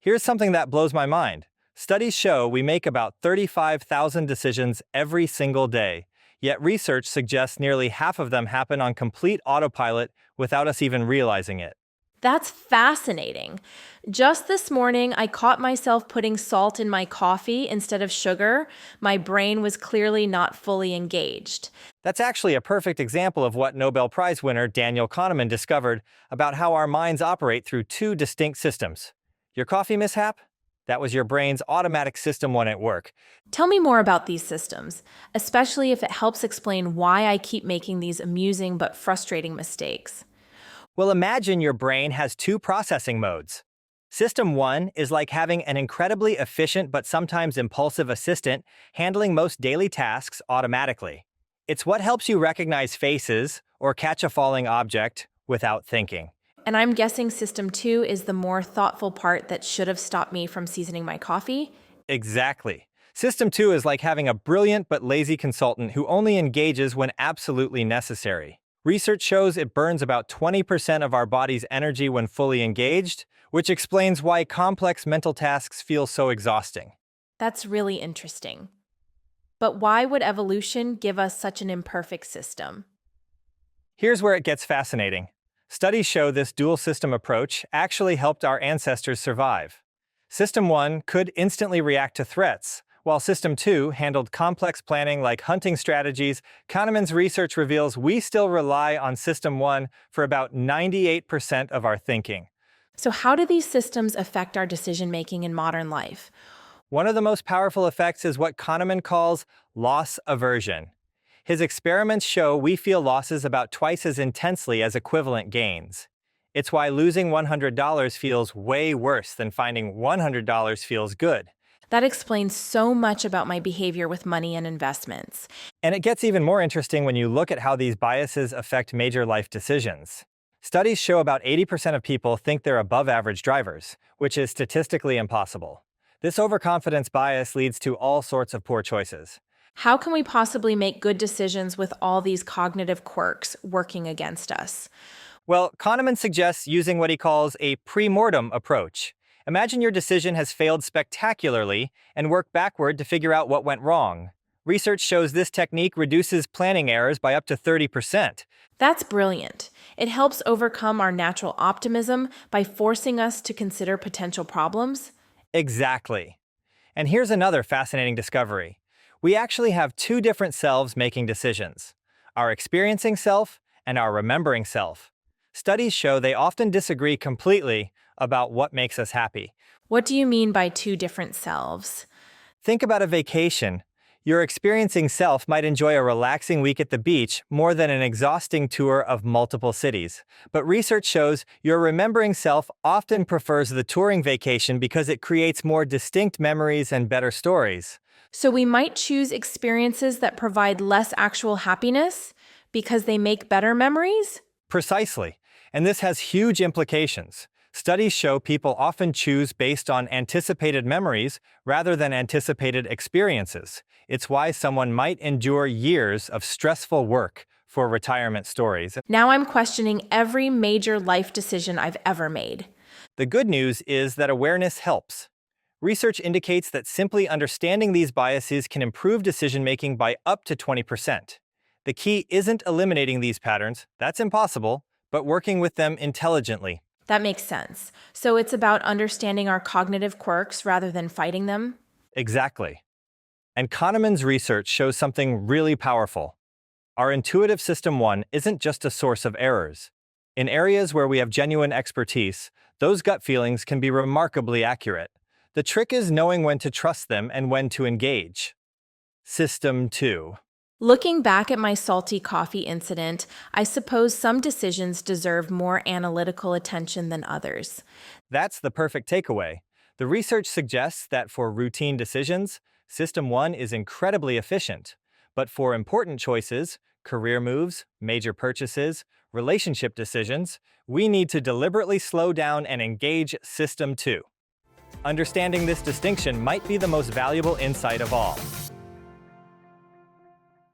Here's something that blows my mind. Studies show we make about 35,000 decisions every single day, yet research suggests nearly half of them happen on complete autopilot without us even realizing it. That's fascinating. Just this morning, I caught myself putting salt in my coffee instead of sugar. My brain was clearly not fully engaged. That's actually a perfect example of what Nobel Prize winner Daniel Kahneman discovered about how our minds operate through two distinct systems. Your coffee mishap? That was your brain's automatic system one at work. Tell me more about these systems, especially if it helps explain why I keep making these amusing but frustrating mistakes. Well, imagine your brain has two processing modes. System 1 is like having an incredibly efficient but sometimes impulsive assistant handling most daily tasks automatically. It's what helps you recognize faces or catch a falling object without thinking. And I'm guessing System 2 is the more thoughtful part that should have stopped me from seasoning my coffee? Exactly. System 2 is like having a brilliant but lazy consultant who only engages when absolutely necessary. Research shows it burns about 20% of our body's energy when fully engaged, which explains why complex mental tasks feel so exhausting. That's really interesting. But why would evolution give us such an imperfect system? Here's where it gets fascinating. Studies show this dual system approach actually helped our ancestors survive. System 1 could instantly react to threats, while System 2 handled complex planning like hunting strategies. Kahneman's research reveals we still rely on System 1 for about 98% of our thinking. So how do these systems affect our decision-making in modern life? One of the most powerful effects is what Kahneman calls loss aversion. His experiments show we feel losses about twice as intensely as equivalent gains. It's why losing $100 feels way worse than finding $100 feels good. That explains so much about my behavior with money and investments. And it gets even more interesting when you look at how these biases affect major life decisions. Studies show about 80% of people think they're above-average drivers, which is statistically impossible. This overconfidence bias leads to all sorts of poor choices. How can we possibly make good decisions with all these cognitive quirks working against us? Well, Kahneman suggests using what he calls a pre-mortem approach. Imagine your decision has failed spectacularly and work backward to figure out what went wrong. Research shows this technique reduces planning errors by up to 30%. That's brilliant. It helps overcome our natural optimism by forcing us to consider potential problems. Exactly. And here's another fascinating discovery. We actually have two different selves making decisions: our experiencing self and our remembering self. Studies show they often disagree completely about what makes us happy. What do you mean by two different selves? Think about a vacation. Your experiencing self might enjoy a relaxing week at the beach more than an exhausting tour of multiple cities. But research shows your remembering self often prefers the touring vacation because it creates more distinct memories and better stories. So we might choose experiences that provide less actual happiness because they make better memories? Precisely. And this has huge implications. Studies show people often choose based on anticipated memories rather than anticipated experiences. It's why someone might endure years of stressful work for retirement stories. Now I'm questioning every major life decision I've ever made. The good news is that awareness helps. Research indicates that simply understanding these biases can improve decision-making by up to 20%. The key isn't eliminating these patterns, that's impossible, but working with them intelligently. That makes sense. So it's about understanding our cognitive quirks rather than fighting them? Exactly. And Kahneman's research shows something really powerful. Our intuitive System 1 isn't just a source of errors. In areas where we have genuine expertise, those gut feelings can be remarkably accurate. The trick is knowing when to trust them and when to engage. System 2. Looking back at my salty coffee incident, I suppose some decisions deserve more analytical attention than others. That's the perfect takeaway. The research suggests that for routine decisions, System 1 is incredibly efficient. But for important choices, career moves, major purchases, relationship decisions, we need to deliberately slow down and engage System 2. Understanding this distinction might be the most valuable insight of all.